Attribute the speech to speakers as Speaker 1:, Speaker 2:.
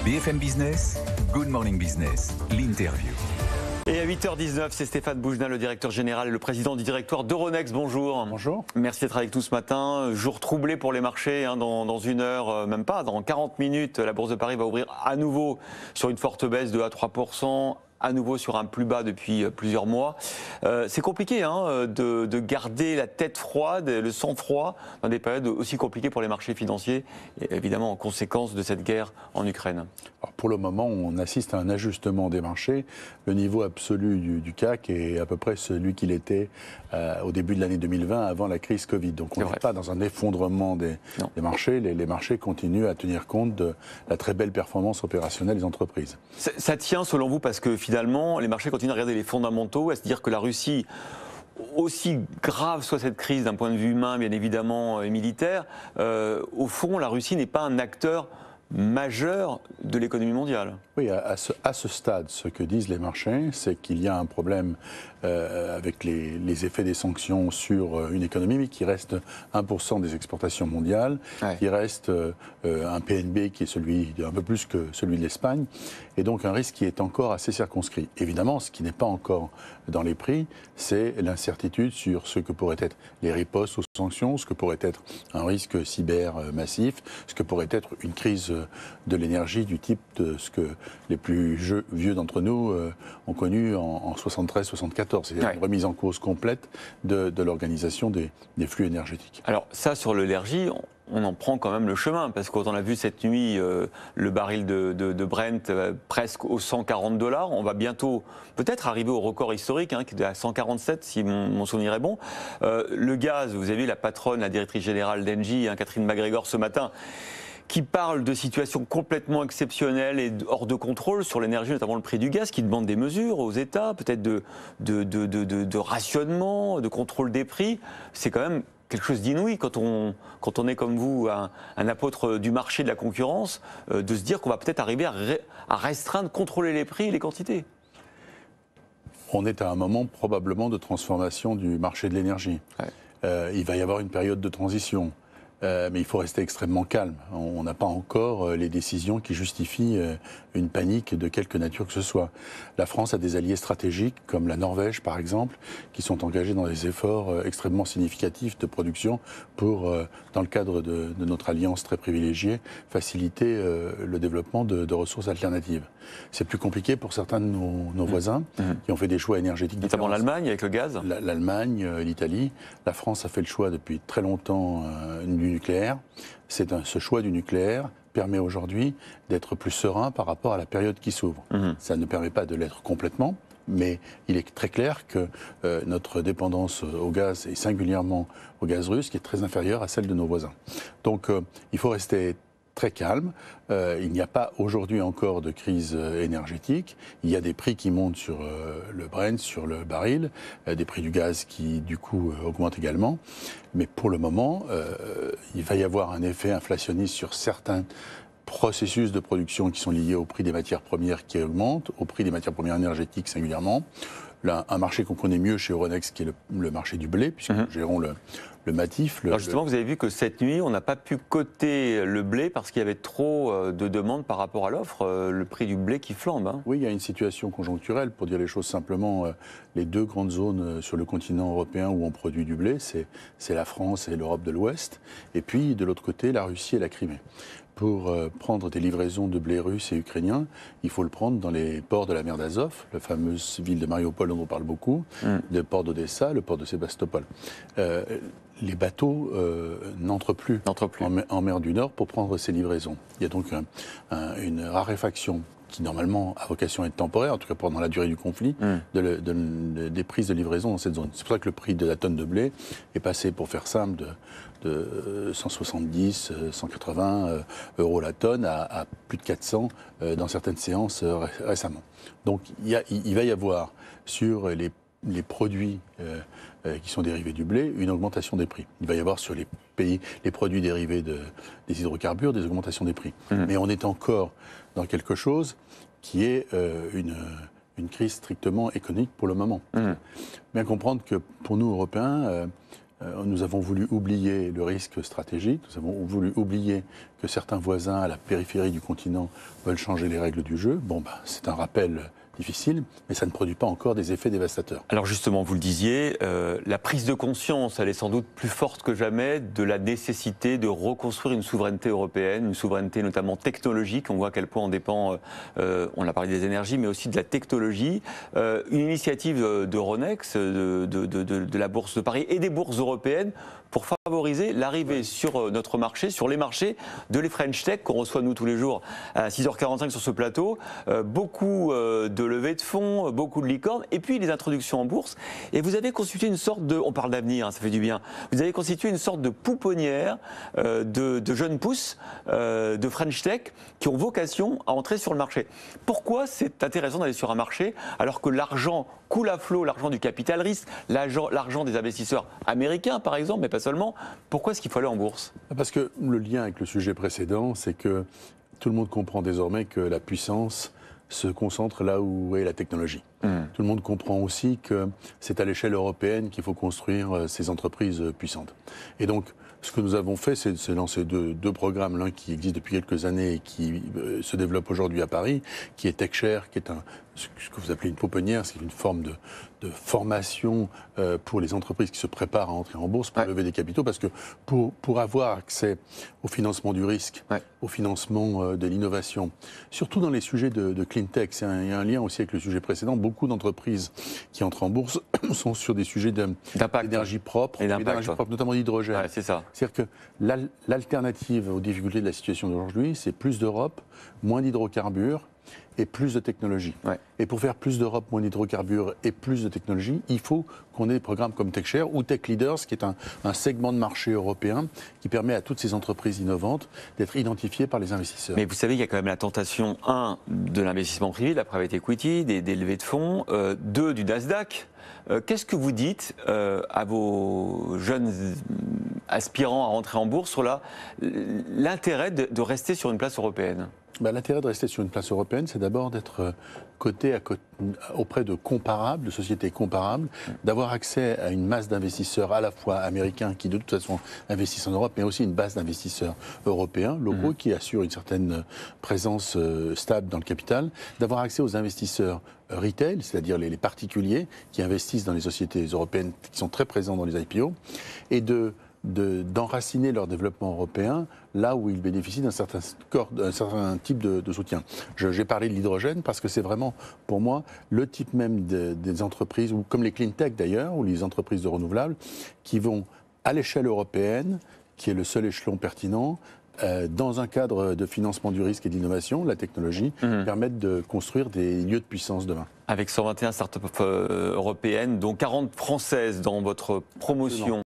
Speaker 1: BFM Business, Good Morning Business, l'interview.
Speaker 2: Et à 8h19, c'est Stéphane Boujna, le directeur général et le président du directoire d'Euronext. Bonjour.
Speaker 3: Bonjour.
Speaker 2: Merci d'être avec nous ce matin. Jour troublé pour les marchés. Dans une heure, même pas, dans 40 minutes, la Bourse de Paris va ouvrir à nouveau sur une forte baisse de 1 à 3%. À nouveau sur un plus bas depuis plusieurs mois. C'est compliqué de garder la tête froide, le sang froid dans des périodes aussi compliquées pour les marchés financiers, et évidemment en conséquence de cette guerre en Ukraine.
Speaker 3: Alors pour le moment, on assiste à un ajustement des marchés. Le niveau absolu du CAC est à peu près celui qu'il était au début de l'année 2020, avant la crise Covid. Donc on n'est pas dans un effondrement des marchés. Les marchés continuent à tenir compte de la très belle performance opérationnelle des entreprises.
Speaker 2: Ça tient selon vous parce que finalement, les marchés continuent à regarder les fondamentaux, à se dire que la Russie, aussi grave soit cette crise d'un point de vue humain, bien évidemment, et militaire, au fond, la Russie n'est pas un acteur majeur de l'économie mondiale.
Speaker 3: Oui, à ce stade, ce que disent les marchés, c'est qu'il y a un problème avec les effets des sanctions sur une économie qui reste 1% des exportations mondiales, qui reste un PNB qui est celui un peu plus que celui de l'Espagne, et donc un risque qui est encore assez circonscrit. Évidemment, ce qui n'est pas encore dans les prix, c'est l'incertitude sur ce que pourraient être les ripostes aux sanctions, ce que pourrait être un risque cyber massif, ce que pourrait être une crise de l'énergie du type de ce que les plus vieux d'entre nous ont connu en 73-74. C'est-à-dire une remise en cause complète de l'organisation des flux énergétiques.
Speaker 2: Alors ça, sur l'énergie, on en prend quand même le chemin, parce que quand on a vu cette nuit le baril de Brent presque aux $140, on va bientôt peut-être arriver au record historique, qui est à 147 si mon souvenir est bon. Le gaz, vous avez vu la patronne, la directrice générale d'Engie, Catherine McGregor, ce matin, qui parle de situations complètement exceptionnelles et hors de contrôle sur l'énergie, notamment le prix du gaz, qui demande des mesures aux États, peut-être de rationnement, de contrôle des prix. C'est quand même quelque chose d'inouï quand on est comme vous un apôtre du marché de la concurrence, de se dire qu'on va peut-être arriver à restreindre, contrôler les prix et les quantités.
Speaker 3: On est à un moment probablement de transformation du marché de l'énergie. Il va y avoir une période de transition. Mais il faut rester extrêmement calme. On n'a pas encore les décisions qui justifient une panique de quelque nature que ce soit. La France a des alliés stratégiques, comme la Norvège par exemple, qui sont engagés dans des efforts extrêmement significatifs de production pour, dans le cadre de notre alliance très privilégiée, faciliter le développement de ressources alternatives. C'est plus compliqué pour certains de nos voisins qui ont fait des choix énergétiques différents.
Speaker 2: Notamment l'Allemagne avec le gaz.
Speaker 3: L'Allemagne, l'Italie. La France a fait le choix depuis très longtemps du nucléaire. Ce choix du nucléaire permet aujourd'hui d'être plus serein par rapport à la période qui s'ouvre. Ça ne permet pas de l'être complètement, mais il est très clair que notre dépendance au gaz, et singulièrement au gaz russe, qui est très inférieure à celle de nos voisins. Donc il faut rester très calme. Il n'y a pas aujourd'hui encore de crise énergétique. Il y a des prix qui montent sur le Brent, sur le baril, des prix du gaz qui, du coup, augmentent également. Mais pour le moment, il va y avoir un effet inflationniste sur certains processus de production qui sont liés au prix des matières premières qui augmentent, au prix des matières premières énergétiques singulièrement. Là, un marché qu'on connaît mieux chez Euronext, qui est le marché du blé, puisque nous gérons le Matif.
Speaker 2: Alors justement, vous avez vu que cette nuit, on n'a pas pu coter le blé parce qu'il y avait trop de demandes par rapport à l'offre, le prix du blé qui flambe.
Speaker 3: Oui, il y a une situation conjoncturelle. Pour dire les choses simplement, les deux grandes zones sur le continent européen où on produit du blé, c'est la France et l'Europe de l'Ouest. Et puis, de l'autre côté, la Russie et la Crimée. Pour prendre des livraisons de blé russe et ukrainien, il faut le prendre dans les ports de la mer d'Azov, la fameuse ville de Mariupol dont on parle beaucoup, le port d'Odessa, le port de Sébastopol. Les bateaux n'entrent plus en mer du Nord pour prendre ces livraisons. Il y a donc une raréfaction qui normalement a vocation à être temporaire, en tout cas pendant la durée du conflit, des prises de livraison dans cette zone. C'est pour ça que le prix de la tonne de blé est passé, pour faire simple, de 170, 180 euros la tonne à plus de 400 dans certaines séances récemment. Donc il va y avoir sur les produits qui sont dérivés du blé, une augmentation des prix. Il va y avoir sur les produits dérivés des hydrocarbures, des augmentations des prix. Mais on est encore dans quelque chose qui est une crise strictement économique pour le moment. Bien comprendre que pour nous, Européens, nous avons voulu oublier le risque stratégique, nous avons voulu oublier que certains voisins à la périphérie du continent veulent changer les règles du jeu. Bon, c'est un rappel difficile, mais ça ne produit pas encore des effets dévastateurs.
Speaker 2: Alors justement, vous le disiez, la prise de conscience, elle est sans doute plus forte que jamais de la nécessité de reconstruire une souveraineté européenne, une souveraineté notamment technologique. On voit à quel point on dépend, on a parlé des énergies, mais aussi de la technologie. Une initiative d'Euronext, de la Bourse de Paris et des bourses européennes pour favoriser l'arrivée sur notre marché, sur les marchés de les French Tech qu'on reçoit nous tous les jours à 6h45 sur ce plateau. Beaucoup de levées de fonds, beaucoup de licornes, et puis les introductions en bourse. Et vous avez constitué une sorte de, on parle d'avenir, hein, ça fait du bien, vous avez constitué une sorte de pouponnière de jeunes pousses de French Tech qui ont vocation à entrer sur le marché. Pourquoi c'est intéressant d'aller sur un marché alors que l'argent coule à flot, l'argent du capital risque, l'argent des investisseurs américains par exemple, mais pas seulement. Pourquoi est-ce qu'il faut aller en bourse?
Speaker 3: Parce que le lien avec le sujet précédent, c'est que tout le monde comprend désormais que la puissance se concentre là où est la technologie. Tout le monde comprend aussi que c'est à l'échelle européenne qu'il faut construire ces entreprises puissantes. Et donc, ce que nous avons fait, c'est lancer deux programmes, l'un qui existe depuis quelques années et qui se développe aujourd'hui à Paris, qui est TechShare, qui est ce que vous appelez une pouponnière, c'est une forme de formation pour les entreprises qui se préparent à entrer en bourse pour lever des capitaux, parce que pour avoir accès au financement du risque, au financement de l'innovation, surtout dans les sujets de clean tech, il y a un lien aussi avec le sujet précédent, beaucoup d'entreprises qui entrent en bourse sont sur des sujets d'énergie propre, notamment d'hydrogène.
Speaker 2: Ouais, c'est ça.
Speaker 3: C'est-à-dire que l'alternative aux difficultés de la situation d'aujourd'hui, c'est plus d'Europe, moins d'hydrocarbures et plus de technologie. Et pour faire plus d'Europe, moins d'hydrocarbures et plus de technologie, il faut qu'on ait des programmes comme TechShare ou Tech Leaders, qui est un segment de marché européen qui permet à toutes ces entreprises innovantes d'être identifiées par les investisseurs.
Speaker 2: Mais vous savez, il y a quand même la tentation, 1, de l'investissement privé, de la private equity, des levées de fonds, 2, du Nasdaq. Qu'est-ce que vous dites à vos jeunes aspirants à rentrer en bourse sur l'intérêt de rester sur une place européenne?
Speaker 3: L'intérêt de rester sur une place européenne, c'est d'abord d'être coté auprès de comparables, de sociétés comparables, d'avoir accès à une masse d'investisseurs à la fois américains qui de toute façon investissent en Europe, mais aussi une base d'investisseurs européens, locaux, qui assurent une certaine présence stable dans le capital, d'avoir accès aux investisseurs retail, c'est-à-dire les particuliers qui investissent dans les sociétés européennes qui sont très présents dans les IPO, et d'enraciner leur développement européen là où ils bénéficient d'un certain type de soutien. J'ai parlé de l'hydrogène parce que c'est vraiment, pour moi, le type même des entreprises, ou comme les clean tech d'ailleurs, ou les entreprises de renouvelables, qui vont à l'échelle européenne, qui est le seul échelon pertinent, dans un cadre de financement du risque et d'innovation, la technologie, permettent de construire des lieux de puissance demain.
Speaker 2: Avec 121 startups européennes, dont 40 françaises dans votre promotion. Absolument.